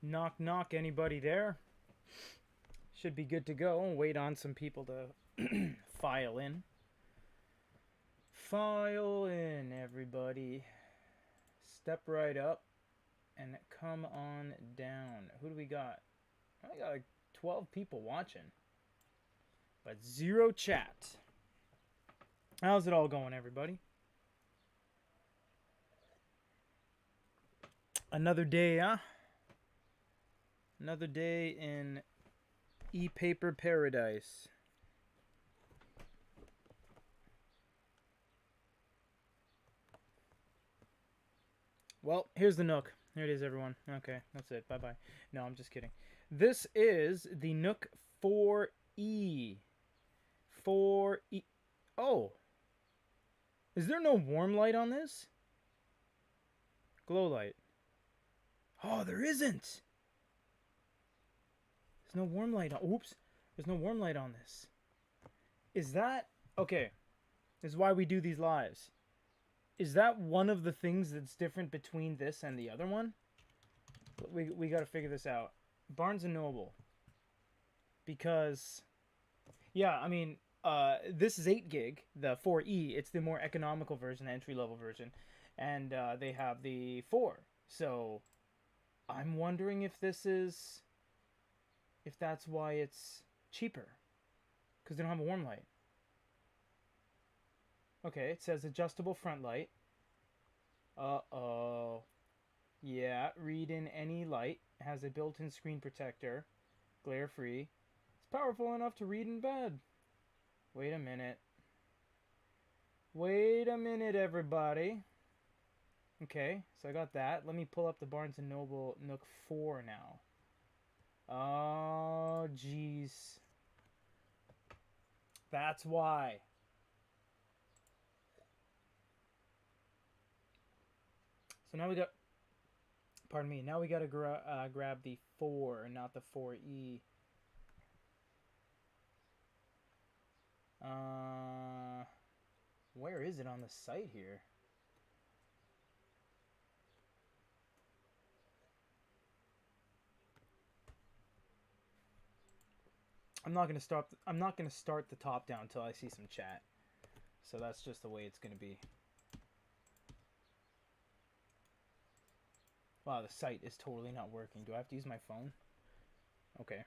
Knock, knock. Anybody there? Should be good to go. Wait on some people to file in. File in, everybody. Step right up and come on down. Who do we got? I got like 12 people watching, but zero chat. How's it all going, everybody? Another day, huh? Another day in e-paper paradise. Well, here's the Nook. Here it is, everyone. Okay, that's it. Bye-bye. No, I'm just kidding. This is the Nook 4E. 4E. Oh. Is there no warm light on this? Glowlight. Oh, there isn't. There's no warm light on. Oops. There's no warm light on this. Is that... Okay. This is why we do these lives. Is that one of the things that's different between this and the other one? We got to figure this out. Barnes & Noble. Because... Yeah, I mean... this is 8 gig, the 4E. It's the more economical version, the entry-level version. And they have the 4. So... I'm wondering if this is... If that's why it's cheaper. Because they don't have a warm light. Okay, it says adjustable front light. Uh-oh. Yeah, read in any light. Has a built-in screen protector. Glare-free. It's powerful enough to read in bed. Wait a minute. Wait a minute, everybody. Okay, so I got that. Let me pull up the Barnes & Noble Nook 4 now. Oh, jeez. That's why. So now we got... Pardon me. Now we got to grab the 4, not the 4E. Where is it on the site here? I'm not gonna start the top down until I see some chat. So that's just the way it's gonna be. Wow, the site is totally not working. Do I have to use my phone? Okay.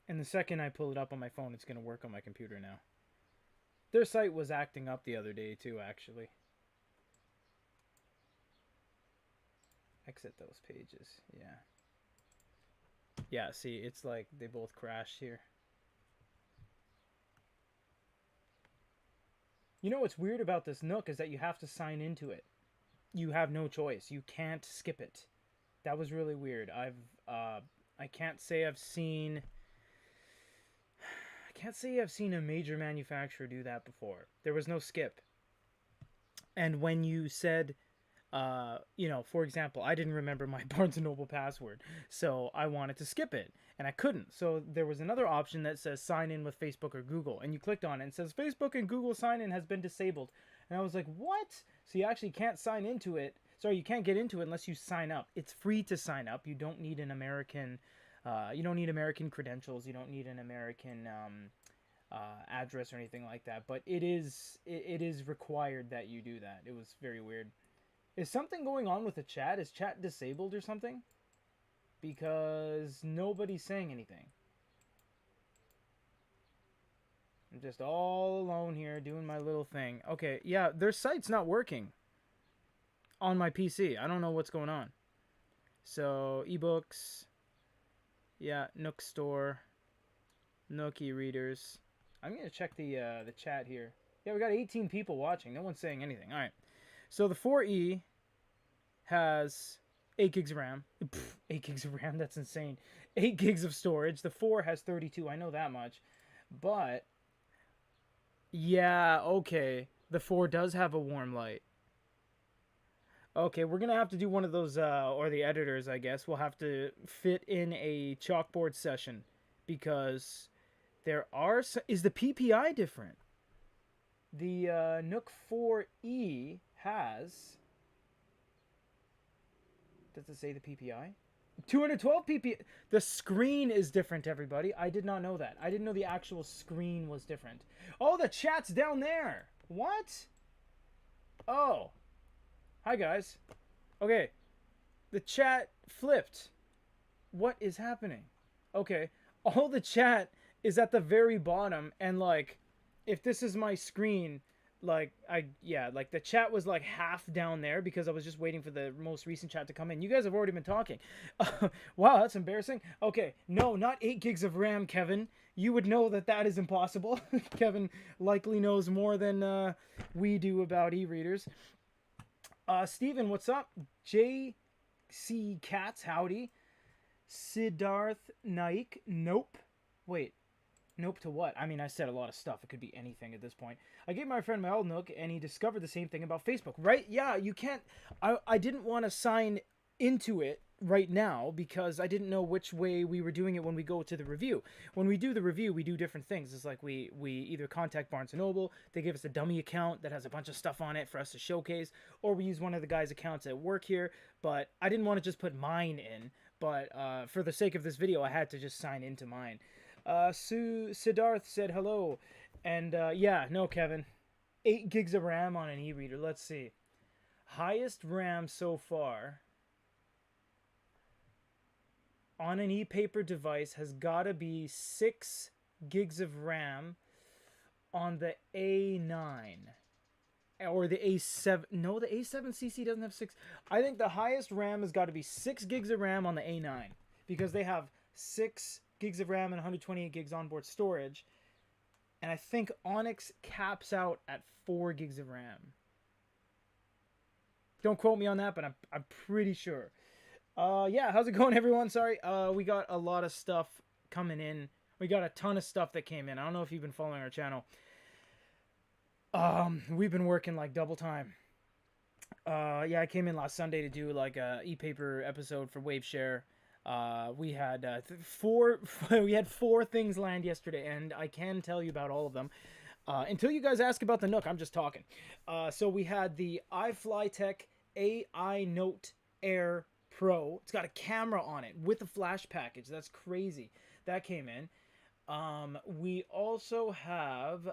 And the second I pull it up on my phone, it's gonna work on my computer now. Their site was acting up the other day too, actually. Exit those pages. Yeah. Yeah, see, it's like they both crashed here. You know what's weird about this Nook is that you have to sign into it. You have no choice. You can't skip it. That was really weird. I can't say I've seen a major manufacturer do that before. There was no skip. And when you said for example, I didn't remember my Barnes & Noble password, so I wanted to skip it, and I couldn't. So there was another option that says sign in with Facebook or Google, and you clicked on it, and it says Facebook and Google sign-in has been disabled. And I was like, what? So you actually can't sign into it. Sorry, you can't get into it unless you sign up. It's free to sign up. You don't need an American, you don't need American credentials. You don't need an American address or anything like that. But it is required that you do that. It was very weird. Is something going on with the chat? Is chat disabled or something? Because nobody's saying anything. I'm just all alone here doing my little thing. Okay, yeah, their site's not working on my PC. I don't know what's going on. So, ebooks. Yeah, Nook Store. Nook e-readers. I'm going to check the chat here. Yeah, we got 18 people watching. No one's saying anything. All right. So the 4E has 8 gigs of RAM. 8 gigs of RAM, that's insane. 8 gigs of storage. The 4 has 32, I know that much. But, yeah, okay. The 4 does have a warm light. Okay, we're going to have to do one of those, or the editors, I guess. We'll have to fit in a chalkboard session. Because there are... Is the PPI different? The Nook 4E has Does it say the PPI? 212 PPI. The screen is different, everybody. I did not know that. I didn't know the actual screen was different. Oh, the chat's down there. What? Oh. Hi, guys. Okay. The chat flipped. What is happening? Okay. All the chat is at the very bottom, and like, if this is my screen, like, like the chat was like half down there because I was just waiting for the most recent chat to come in. You guys have already been talking. Wow, that's embarrassing. Okay, no, not 8 gigs of RAM, Kevin. You would know that that is impossible. Kevin likely knows more than we do about e-readers. Steven, what's up? JC Cats, howdy. Siddharth Naik, nope. Wait, nope to what? I mean, I said a lot of stuff. It could be anything at this point. I gave my friend my old Nook, and he discovered the same thing about Facebook. Right? Yeah, you can't... I didn't want to sign into it right now because I didn't know which way we were doing it when we go to the review. When we do the review, we do different things. It's like we either contact Barnes & Noble, they give us a dummy account that has a bunch of stuff on it for us to showcase, or we use one of the guys' accounts at work here, but I didn't want to just put mine in, but for the sake of this video, I had to just sign into mine. Siddharth said hello, and yeah, no, Kevin, 8 gigs of RAM on an e-reader. Let's see. Highest RAM so far on an e-paper device has got to be 6 gigs of RAM on the A9 or the A7. No, the A7CC doesn't have 6. I think the highest RAM has got to be 6 gigs of RAM on the A9 because they have 6 gigs of RAM and 128 gigs onboard storage. And I think Onyx caps out at 4 gigs of RAM. Don't quote me on that, but I'm pretty sure. Yeah, how's it going, everyone? Sorry, we got a lot of stuff coming in. We got a ton of stuff that came in. I don't know if you've been following our channel. We've been working like double time. Yeah, I came in last Sunday to do like a e-paper episode for WaveShare. We had 4 things land yesterday, and I can tell you about all of them. Until you guys ask about the Nook, I'm just talking. So we had the iFlytek AI Note Air Pro. It's got a camera on it with a flash package. That's crazy. That came in. We also have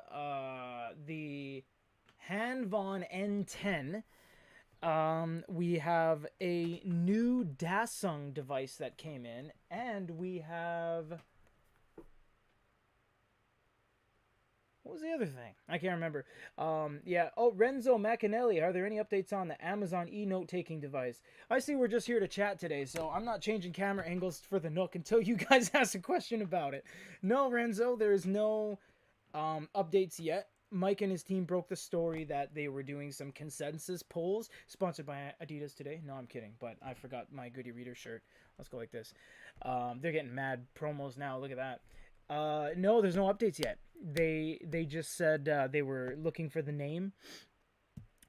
the Hanvon N10. We have a new Dasung device that came in, and we have... What was the other thing? I can't remember. Yeah. Oh, Renzo Macanelli. Are there any updates on the Amazon e-note taking device? I see we're just here to chat today, so I'm not changing camera angles for the Nook until you guys ask a question about it. No, Renzo, there's no updates yet. Mike and his team broke the story that they were doing some consensus polls sponsored by Adidas today. No, I'm kidding, but I forgot my Goody Reader shirt. Let's go like this. They're getting mad promos now. Look at that. No, there's no updates yet. They just said they were looking for the name,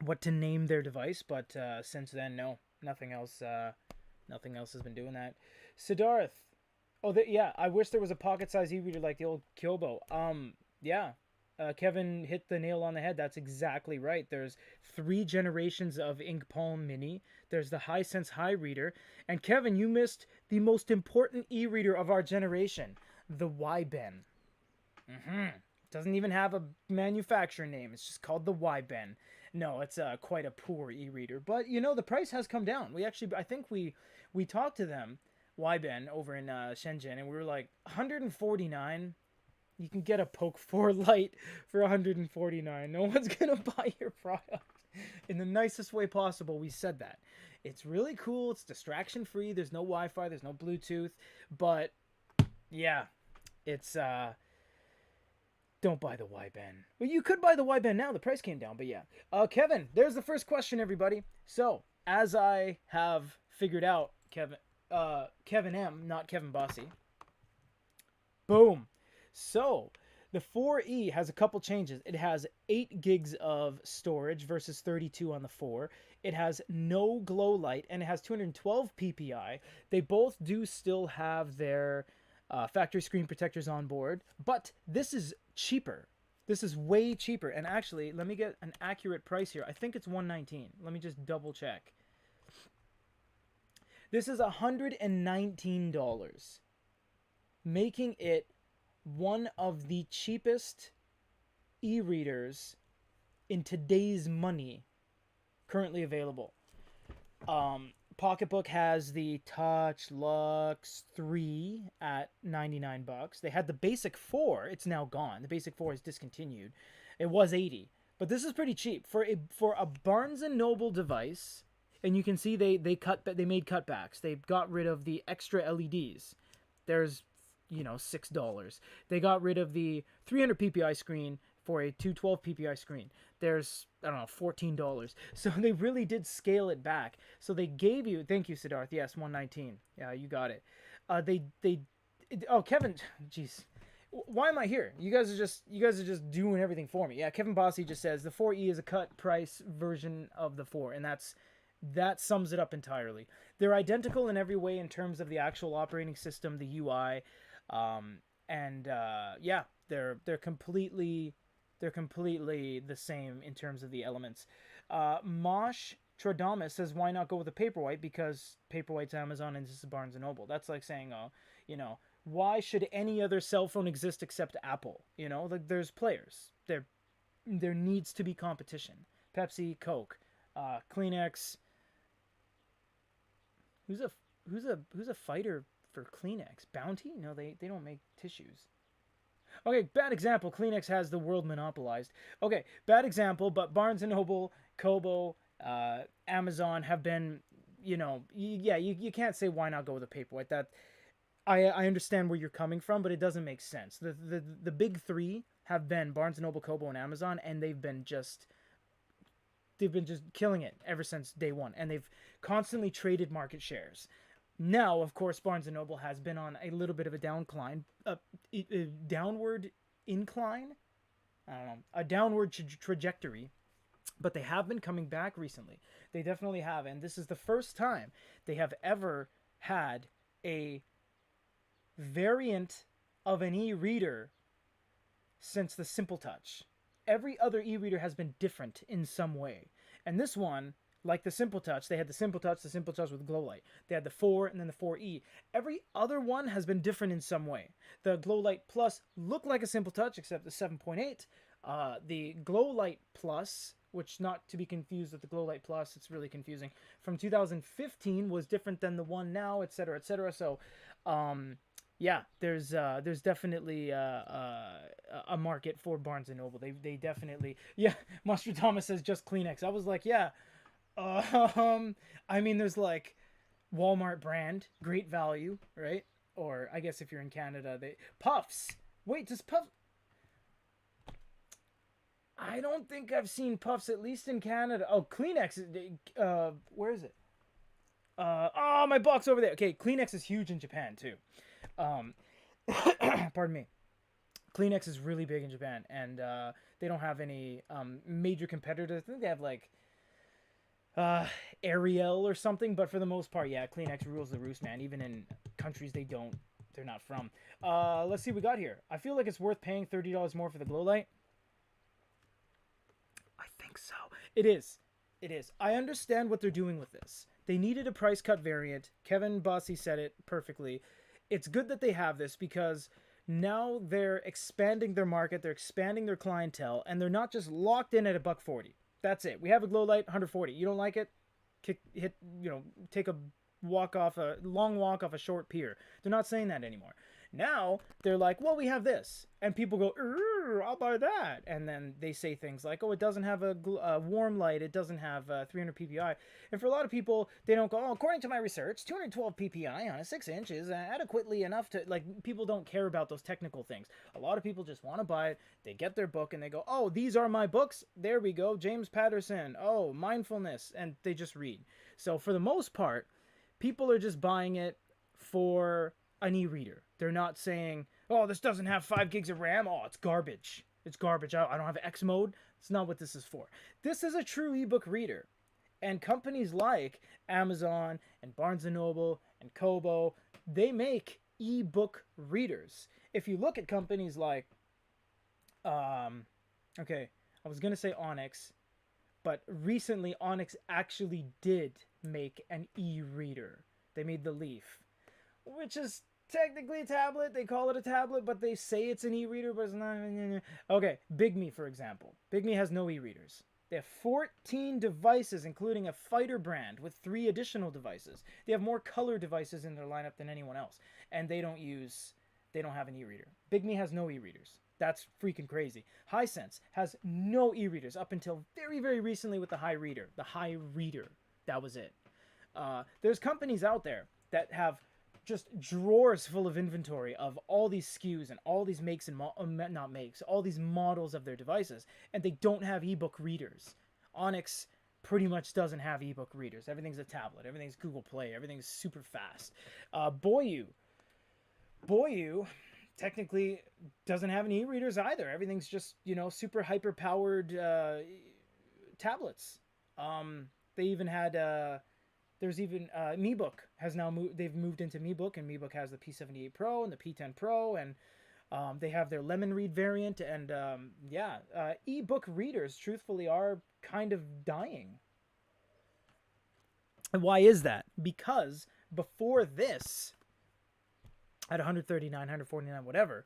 what to name their device, but since then, no, nothing else has been doing that. Siddharth, yeah, I wish there was a pocket-sized e-reader like the old Kyobo. Yeah, Kevin hit the nail on the head. That's exactly right. There's 3 generations of Ink Palm Mini. There's the Hisense High Reader, and Kevin, you missed the most important e-reader of our generation. The Y-Ben. Doesn't even have a manufacturer name. It's just called the Y-Ben. No, it's quite a poor e-reader. But, you know, the price has come down. I think we talked to them, Y-Ben, over in Shenzhen, and we were like, $149. You can get a Poke 4 Lite for $149. No one's going to buy your product. In the nicest way possible, we said that. It's really cool. It's distraction-free. There's no Wi-Fi. There's no Bluetooth. But... yeah, it's, don't buy the Y-Ben. Well, you could buy the Y-Ben now. The price came down, but yeah. Kevin, there's the first question, everybody. So, as I have figured out, Kevin M, not Kevin Bossy. Boom. So, the 4E has a couple changes. It has 8 gigs of storage versus 32 on the 4. It has no glow light, and it has 212 PPI. They both do still have their... factory screen protectors on board, but this is cheaper. This is way cheaper. And actually, let me get an accurate price here. I think it's $119. Let me just double check. This is $119, making it one of the cheapest e-readers in today's money currently available. Pocketbook has the Touch Lux 3 at $99. They had the Basic 4. It's now gone. The Basic 4 is discontinued. It was $80. But this is pretty cheap for a Barnes and Noble device. And you can see they made cutbacks. They got rid of the extra LEDs. There's $6. They got rid of the 300 ppi screen for a 212 ppi screen. There's, I don't know, $14. So they really did scale it back. So they gave you, thank you, Siddharth. Yes, 119. Yeah, you got it. Kevin, jeez. Why am I here? You guys are just doing everything for me. Yeah, Kevin Bossy just says the 4E is a cut price version of the 4, and that sums it up entirely. They're identical in every way in terms of the actual operating system, the UI, they're completely the same in terms of the elements. Mosh Tradamus says, why not go with a Paperwhite? Because Paperwhite's Amazon and this is Barnes & Noble. That's like saying, why should any other cell phone exist except Apple? There's players. There needs to be competition. Pepsi, Coke, Kleenex. Who's a fighter for Kleenex? Bounty? No, they don't make tissues. Okay, bad example. Kleenex has the world monopolized. Okay, bad example, but Barnes & Noble, Kobo, Amazon have been, you can't say why not go with a Paperwhite. That I understand where you're coming from, but it doesn't make sense. The big three have been Barnes & Noble, Kobo, and Amazon, and they've been just killing it ever since day one, and they've constantly traded market shares. Now, of course, Barnes & Noble has been on a little bit of a downward incline, I don't know, a downward trajectory, but they have been coming back recently. They definitely have, and this is the first time they have ever had a variant of an e-reader since the Simple Touch. Every other e-reader has been different in some way, and this one, like the Simple Touch, they had the Simple Touch with Glowlight. They had the 4 and then the 4E. Every other one has been different in some way. The Glowlight Plus looked like a Simple Touch, except the 7.8. The Glowlight Plus, which not to be confused with the Glowlight Plus, it's really confusing, from 2015 was different than the one now, etc., etc. So, there's definitely a market for Barnes & Noble. They definitely, Master Thomas says just Kleenex. I was like, yeah. I mean, there's like Walmart brand, great value, right? Or I guess if you're in Canada, Puffs. Wait, does Puffs? I don't think I've seen Puffs, at least in Canada. Oh, Kleenex. Where is it? My box over there. Okay, Kleenex is huge in Japan too. Pardon me. Kleenex is really big in Japan, and they don't have any major competitors. I think they have like Ariel or something, but for the most part, yeah, Kleenex rules the roost, man. Even in countries they're not from. Let's see what we got here. I feel like it's worth paying $30 more for the Glowlight. I think so. It is. I understand what they're doing with this. They needed a price cut variant. Kevin Bossy said it perfectly. It's good that they have this because now they're expanding their market, they're expanding their clientele, and they're not just locked in at $140. That's it. We have a Glowlight, $140. You don't like it? Take a long walk off a short pier. They're not saying that anymore. Now they're like, well, we have this, and people go, I'll buy that, and then they say things like, oh, it doesn't have a warm light, it doesn't have 300 ppi, and for a lot of people, they don't go, oh, according to my research, 212 ppi on a 6-inch is adequately enough to, like, people don't care about those technical things. A lot of people just want to buy it, they get their book, and they go, oh, these are my books, there we go, James Patterson, oh, mindfulness, and they just read. So for the most part, people are just buying it for an e-reader. They're not saying, oh, this doesn't have 5 gigs of RAM. Oh, it's garbage. It's garbage. I don't have X mode. It's not what this is for. This is a true ebook reader. And companies like Amazon and Barnes & Noble and Kobo, they make ebook readers. If you look at companies like, I was going to say Onyx, but recently Onyx actually did make an e-reader. They made the Leaf, which is technically a tablet. They call it a tablet, but they say it's an e-reader, but it's not. Okay, Big Me, for example. Big Me has no e-readers. They have 14 devices, including a fighter brand with 3 additional devices. They have more color devices in their lineup than anyone else, and they don't have an e-reader. Big Me has no e-readers. That's freaking crazy. Hisense has no e-readers up until very, very recently with the High Reader. The High Reader. That was it. There's companies out there that have just drawers full of inventory of all these SKUs and all these makes and all these models of their devices, and they don't have ebook readers. Onyx pretty much doesn't have ebook readers. Everything's a tablet. Everything's Google Play. Everything's super fast. Boyu technically doesn't have any e-readers either. Everything's just, super hyper powered tablets. They even had there's even MeBook has now moved. They've moved into MeBook, and MeBook has the P78 Pro and the P10 Pro, and they have their Lemon Read variant, and ebook readers truthfully are kind of dying. And why is that? Because before this, at 139, 149, whatever,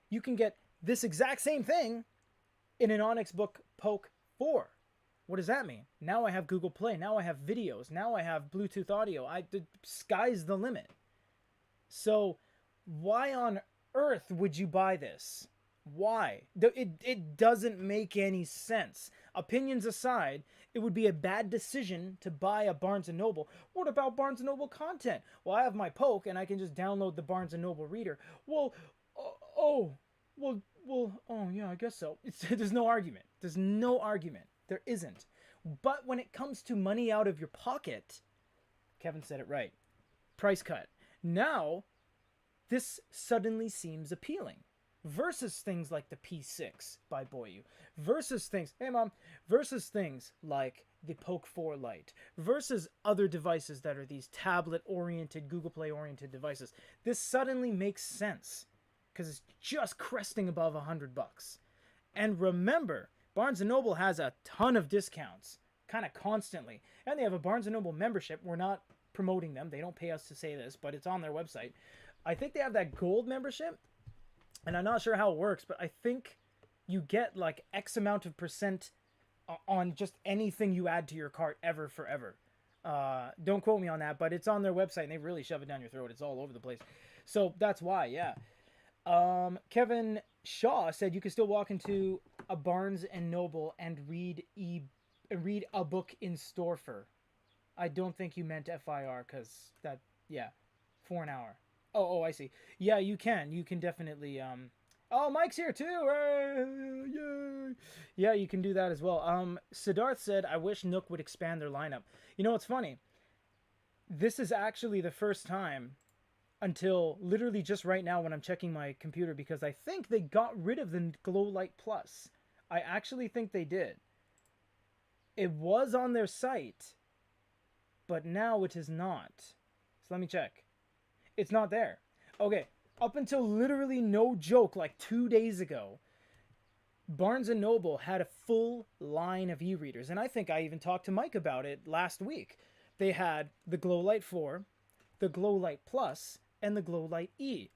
you can get this exact same thing in an Onyx Book Poke 4. What does that mean? Now I have Google Play. Now I have videos. Now I have Bluetooth audio. The sky's the limit. So why on earth would you buy this? Why? It doesn't make any sense. Opinions aside, it would be a bad decision to buy a Barnes & Noble. What about Barnes & Noble content? Well, I have my Poke, and I can just download the Barnes & Noble reader. Well, yeah, I guess so. There's no argument. There's no argument. There isn't. But when it comes to money out of your pocket, Kevin said it right. Price cut. Now, this suddenly seems appealing. Versus things like the P6 by Boyu. Versus things like the Poke 4 Lite. Versus other devices that are these tablet-oriented, Google Play-oriented devices. This suddenly makes sense. Because it's just cresting above $100. And remember, Barnes & Noble has a ton of discounts, kind of constantly. And they have a Barnes & Noble membership. We're not promoting them. They don't pay us to say this, but it's on their website. I think they have that gold membership, and I'm not sure how it works, but I think you get like X amount of percent on just anything you add to your cart ever forever. Don't quote me on that, but it's on their website, and they really shove it down your throat. It's all over the place. So that's why, yeah. Kevin Shaw said you can still walk into a Barnes & Noble and read a book in store for. I don't think you meant FIR, because that, yeah, for an hour. Oh, I see. Yeah, you can. You can definitely, Oh, Mike's here too! Yay! Yeah, you can do that as well. Siddharth said, I wish Nook would expand their lineup. You know what's funny? This is actually the first time until literally just right now when I'm checking my computer, because I think they got rid of the Glowlight Plus. I actually think they did. It was on their site, but now it is not. So let me check. It's not there. Okay, up until literally no joke, like 2 days ago, Barnes & Noble had a full line of e-readers, and I think I even talked to Mike about it last week. They had the Glowlight 4, the Glowlight Plus, and the Glowlight E.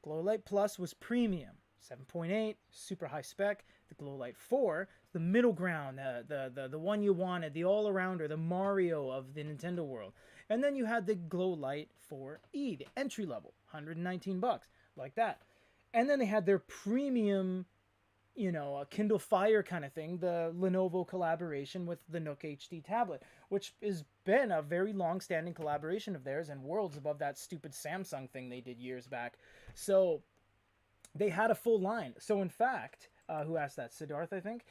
Glowlight Plus was premium, 7.8, super high spec. The Glowlight 4, the middle ground, the one you wanted, the all-arounder, the Mario of the Nintendo world. And then you had the Glowlight 4E, the entry level, $119, like that. And then they had their premium, a Kindle Fire kind of thing, the Lenovo collaboration with the Nook HD tablet, which has been a very long-standing collaboration of theirs and worlds above that stupid Samsung thing they did years back. So they had a full line. So in fact, who asked that? Siddharth, I think?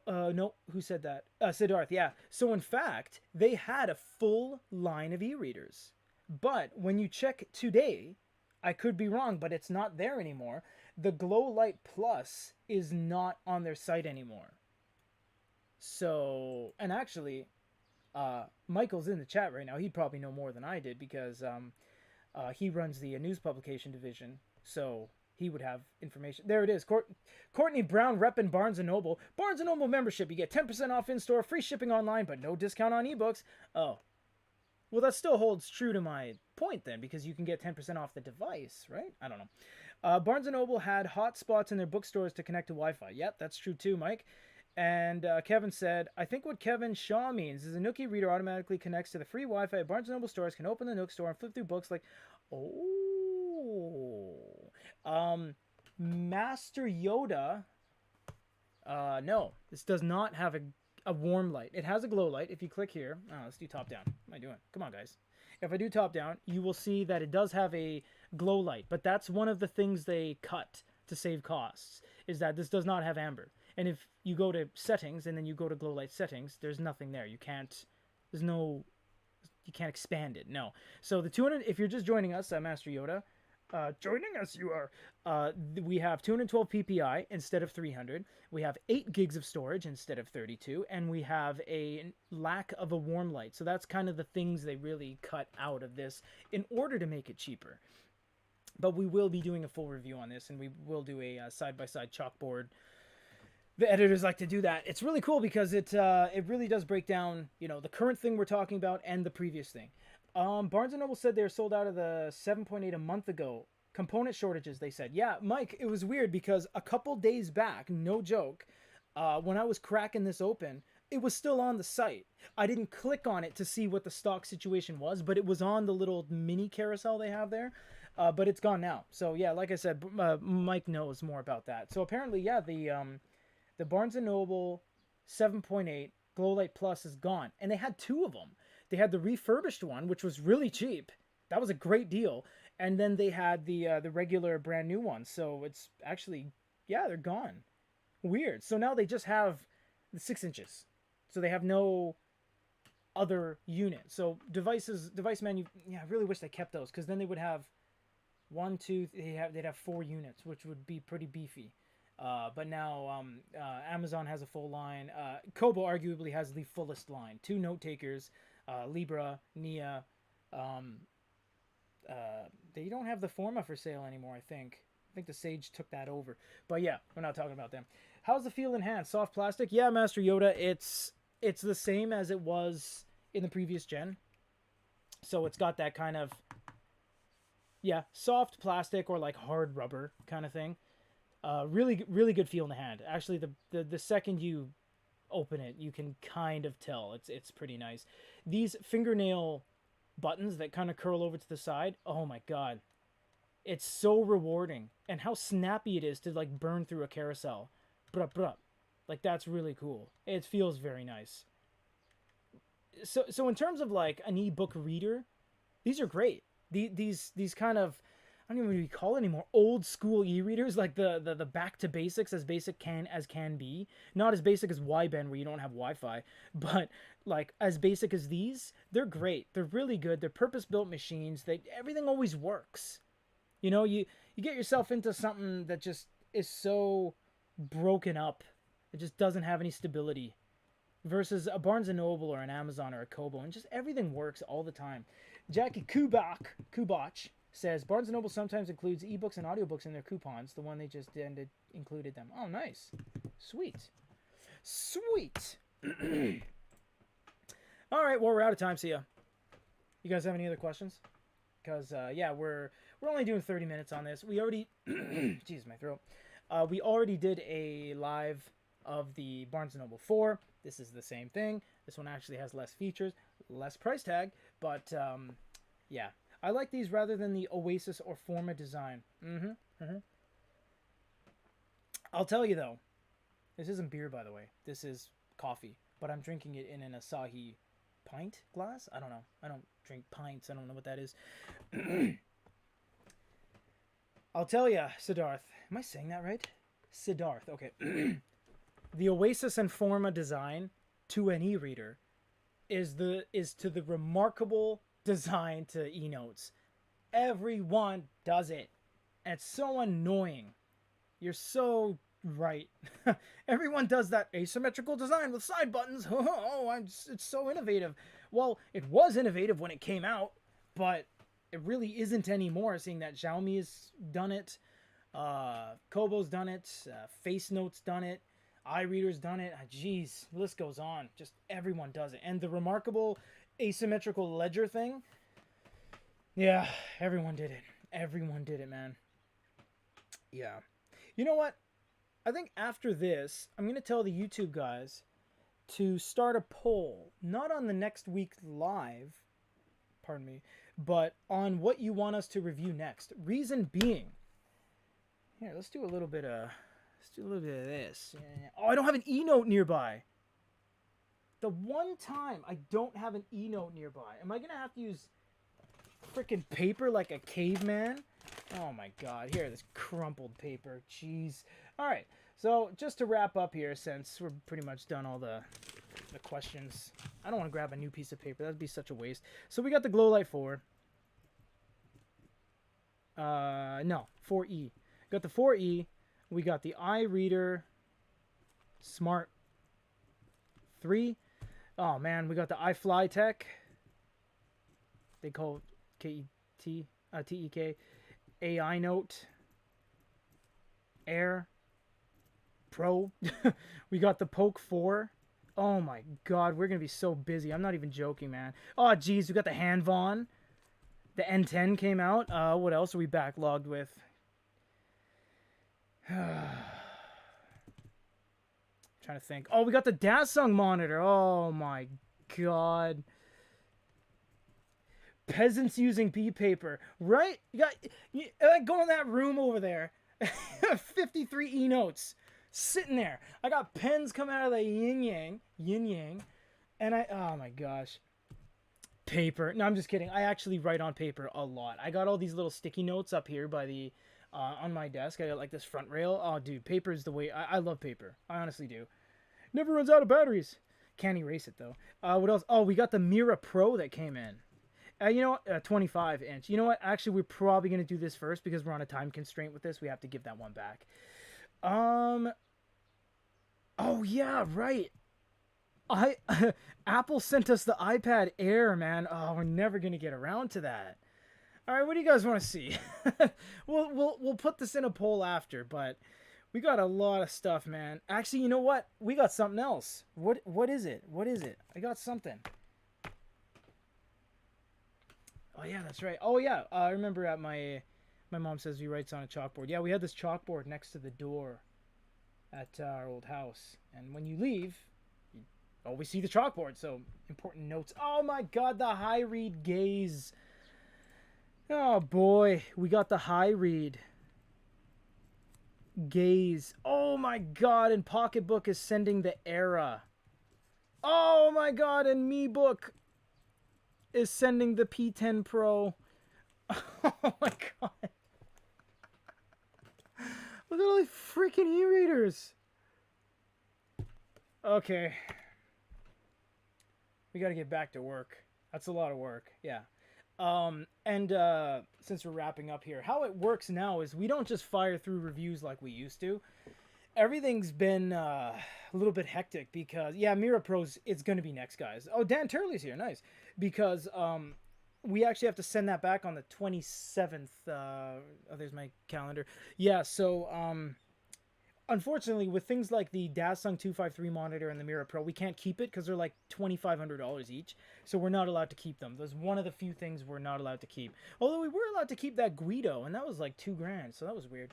No, who said that? Siddharth, yeah. So in fact, they had a full line of e-readers. But when you check today, I could be wrong, but it's not there anymore. The Glowlight Plus is not on their site anymore. So, and actually, Michael's in the chat right now. He'd probably know more than I did because he runs the news publication division. So he would have information. There it is. Courtney Brown repping Barnes & Noble. Barnes & Noble membership. You get 10% off in-store, free shipping online, but no discount on ebooks. Oh. Well, that still holds true to my point then, because you can get 10% off the device, right? I don't know. Barnes & Noble had hotspots in their bookstores to connect to Wi-Fi. Yep, that's true too, Mike. And Kevin said, I think what Kevin Shaw means is a Nookie reader automatically connects to the free Wi-Fi at Barnes & Noble stores, can open the Nook store and flip through books like, oh. Master Yoda, no, this does not have a warm light. It has a glow light. If you click here, let's do top down. What am I doing? Come on, guys. If I do top down, you will see that it does have a glow light, but that's one of the things they cut to save costs, is that this does not have amber. And if you go to settings and then you go to glow light settings, there's nothing there. You can't expand it. No. So the 200, if you're just joining us, Master Yoda, joining us you are, we have 212 ppi instead of 300. We have 8 gigs of storage instead of 32, and we have a lack of a warm light. So that's kind of the things they really cut out of this in order to make it cheaper. But we will be doing a full review on this, and we will do a side-by-side chalkboard. The editors like to do that. It's really cool because it really does break down, the current thing we're talking about and the previous thing. Barnes & Noble said they were sold out of the 7.8 a month ago. Component shortages, they said. Yeah, Mike, it was weird because a couple days back, no joke, when I was cracking this open, it was still on the site. I didn't click on it to see what the stock situation was, but it was on the little mini carousel they have there. But it's gone now. So yeah, like I said, Mike knows more about that. So apparently, yeah, the Barnes & Noble 7.8 Glowlight Plus is gone. And they had 2 of them. They had the refurbished one, which was really cheap. That was a great deal. And then they had the regular brand new one. So it's actually, yeah, they're gone. Weird. So now they just have the 6 inches. So they have no other unit. So device menu, yeah, I really wish they kept those, because then they would have they'd have 4 units, which would be pretty beefy. But now Amazon has a full line. Kobo arguably has the fullest line. 2 note takers, Libra, Nia. They don't have the Forma for sale anymore, I think. I think the Sage took that over. But yeah, we're not talking about them. How's the feel in hand? Soft plastic? Yeah, Master Yoda, it's the same as it was in the previous gen. So it's got that kind of, yeah, soft plastic or like hard rubber kind of thing. Really, really good feel in the hand. Actually, the second you open it, you can kind of tell it's pretty nice. These fingernail buttons that kind of curl over to the side, oh my god, it's so rewarding. And how snappy it is to like burn through a carousel. Bruh, bruh. Like, that's really cool. It feels very nice. So in terms of like an ebook reader, these are great. These kind of, I don't even know what you call it anymore, old school e-readers, like the back to basics, as basic as can be. Not as basic as Y-Ben, where you don't have Wi-Fi, but like as basic as these, they're great. They're really good. They're purpose-built machines. Everything always works. You get yourself into something that just is so broken up. It just doesn't have any stability. Versus a Barnes & Noble or an Amazon or a Kobo, and just everything works all the time. Jackie Kubach says, Barnes & Noble sometimes includes ebooks and audiobooks in their coupons. The one they just ended included them. Oh, nice. Sweet. All right, well, we're out of time. See ya. You guys have any other questions? Because, yeah, we're only doing 30 minutes on this. We already... Jeez, my throat. We already did a live of the Barnes & Noble 4. This is the same thing. This one actually has less features, less price tag, but, yeah. I like these rather than the Oasis or Forma design. I'll tell you, though, this isn't beer, by the way. This is coffee, but I'm drinking it in an Asahi pint glass? I don't know. I don't drink pints. I don't know what that is. I'll tell you, Siddharth. Am I saying that right? Siddharth. Okay. The Oasis and Forma design to an e-reader is to the remarkable design to e-notes. Everyone does it. And it's so annoying. You're so right. Everyone does that asymmetrical design with side buttons. It's so innovative. Well, it was innovative when it came out, but it really isn't anymore, seeing that Xiaomi's done it, Kobo's done it, Face Note's done it, iReader's done it. Jeez, the list goes on. Just everyone does it. And the remarkable asymmetrical ledger thing. Yeah, everyone did it. Everyone did it, man. Yeah. You know what? I think after this, I'm going to tell the YouTube guys to start a poll, not on the next week's live, pardon me, but on what you want us to review next. Reason being, here, let's do a little bit of this. Oh, I don't have an E-note nearby. The one time I don't have an E-note nearby, am I going to have to use freaking paper like a caveman? Oh my god, here, this crumpled paper. Jeez. Alright, so just to wrap up here, since we're pretty much done all the questions. I don't want to grab a new piece of paper. That'd be such a waste. So we got the Glowlight 4. No, 4E. Got the 4E. We got the iReader Smart 3. Oh man, we got the iFlyTech. They call it TEK. AI Note. Air Pro. We got the Poke 4. Oh my god, we're gonna be so busy. I'm not even joking, man. Oh geez, we got the Hanvon. The N10 came out. What else are we backlogged with? Trying to think. Oh, we got the Dasung monitor. Oh my god. Peasants using bee paper, right? Go in that room over there. 53 E-notes sitting there. I got pens coming out of the yin yang, and oh my gosh, paper. No, I'm just kidding. I actually write on paper a lot. I got all these little sticky notes up here by the on my desk. I got like this front rail. Oh, dude, paper is the way. I love paper. I honestly do. Never runs out of batteries. Can't erase it though. What else? Oh, we got the Mira Pro that came in. You know what? 25 inch. You know what? Actually, we're probably going to do this first because we're on a time constraint with this. We have to give that one back. Oh, yeah, right. Apple sent us the iPad Air, man. Oh, we're never going to get around to that. All right, what do you guys want to see? We'll put this in a poll after, but we got a lot of stuff, man. Actually, you know what? We got something else. What is it? What is it? I got something. Oh yeah, that's right. Oh yeah, I remember at my mom says he writes on a chalkboard. Yeah, we had this chalkboard next to the door at our old house, and when you leave, you always see the chalkboard. So important notes. Oh my God, the high read gaze. Oh boy, we got the high read gaze. Oh my God, and Pocketbook is sending the Era. Oh my God, and MeBook is sending the P10 Pro. Oh my god. Look at all these freaking e-readers. Okay. We gotta get back to work. That's a lot of work. Yeah. Since we're wrapping up here, how it works now is we don't just fire through reviews like we used to. Everything's been a little bit hectic because, yeah, Mira Pro's, it's going to be next, guys. Oh, Dan Turley's here. Nice. Because we actually have to send that back on the 27th. Oh, there's my calendar. Yeah, so unfortunately, with things like the Dasung 253 monitor and the Mira Pro, we can't keep it because they're like $2,500 each. So we're not allowed to keep them. That's one of the few things we're not allowed to keep. Although we were allowed to keep that Guido, and that was like $2,000. So that was weird.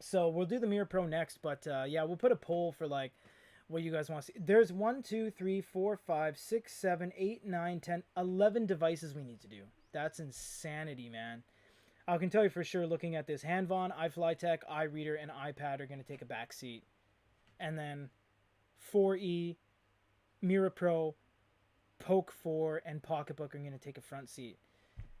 So we'll do the Mira Pro next, but yeah, we'll put a poll for like what you guys want to see. There's 1, 2, 3, 4, 5, 6, 7, 8, 9, 10, 11 devices we need to do. That's insanity, man. I can tell you for sure, looking at this, Hanvon, iFlyTech, iReader, and iPad are going to take a back seat. And then 4E, Mira Pro, Poke 4, and Pocketbook are going to take a front seat.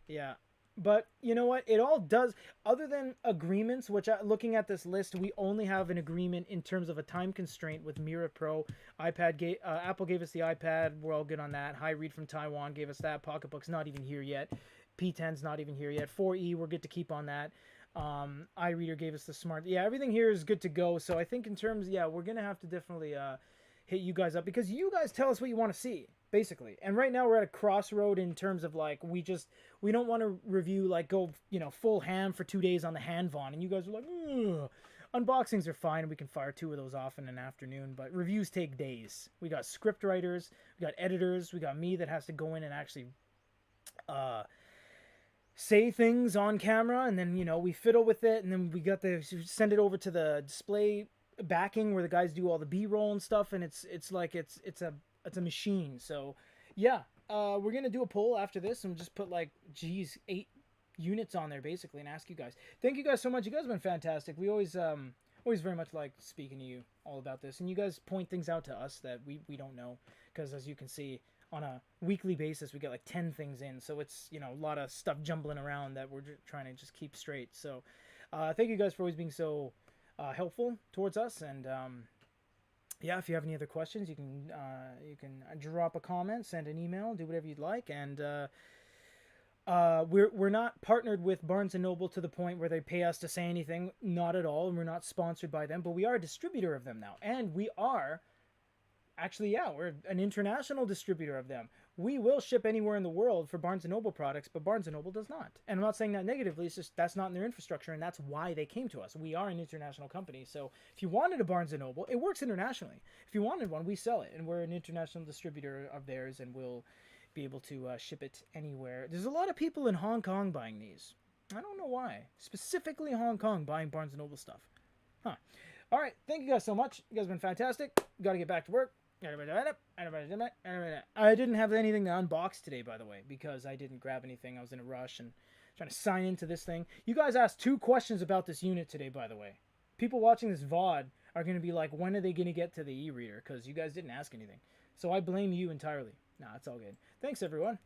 Yeah. But you know what? It all does, other than agreements, which looking at this list, we only have an agreement in terms of a time constraint with Mira Pro. Apple gave us the iPad. We're all good on that. High Read from Taiwan gave us that. Pocketbook's not even here yet. P10's not even here yet. 4E, we're good to keep on that. iReader gave us the smart. Yeah, everything here is good to go. So I think in terms, yeah, we're going to have to definitely hit you guys up because you guys tell us what you want to see. Basically, and right now we're at a crossroad in terms of like we don't want to review like go full ham for 2 days on the Hanvon, and you guys are like, ugh. Unboxings are fine. We can fire 2 of those off in an afternoon, but reviews take days. We got script writers, we got editors, we got me that has to go in and actually say things on camera, and then, you know, we fiddle with it, and then we got to send it over to the display backing where the guys do all the B-roll and stuff, and it's a machine. So yeah, we're gonna do a poll after this and just put like 8 units on there basically and ask you guys. Thank you guys so much. You guys have been fantastic. We always very much like speaking to you all about this, and you guys point things out to us that we don't know, because as you can see, on a weekly basis we get like 10 things in, so it's, you know, a lot of stuff jumbling around that we're trying to just keep straight. So thank you guys for always being so helpful towards us, and yeah, if you have any other questions, you can drop a comment, send an email, do whatever you'd like. And we're not partnered with Barnes & Noble to the point where they pay us to say anything, not at all, and we're not sponsored by them, but we are a distributor of them now, and we are actually, yeah, we're an international distributor of them. We will ship anywhere in the world for Barnes & Noble products, but Barnes & Noble does not. And I'm not saying that negatively, it's just that's not in their infrastructure, and that's why they came to us. We are an international company, so if you wanted a Barnes & Noble, it works internationally. If you wanted one, we sell it, and we're an international distributor of theirs, and we'll be able to ship it anywhere. There's a lot of people in Hong Kong buying these. I don't know why. Specifically Hong Kong buying Barnes & Noble stuff. Huh. All right, thank you guys so much. You guys have been fantastic. Got to get back to work. I didn't have anything to unbox today, by the way, because I didn't grab anything. I was in a rush and trying to sign into this thing. You guys asked 2 questions about this unit today, by the way. People watching this VOD are going to be like, when are they going to get to the e-reader? Because you guys didn't ask anything. So I blame you entirely. Nah, it's all good. Thanks, everyone.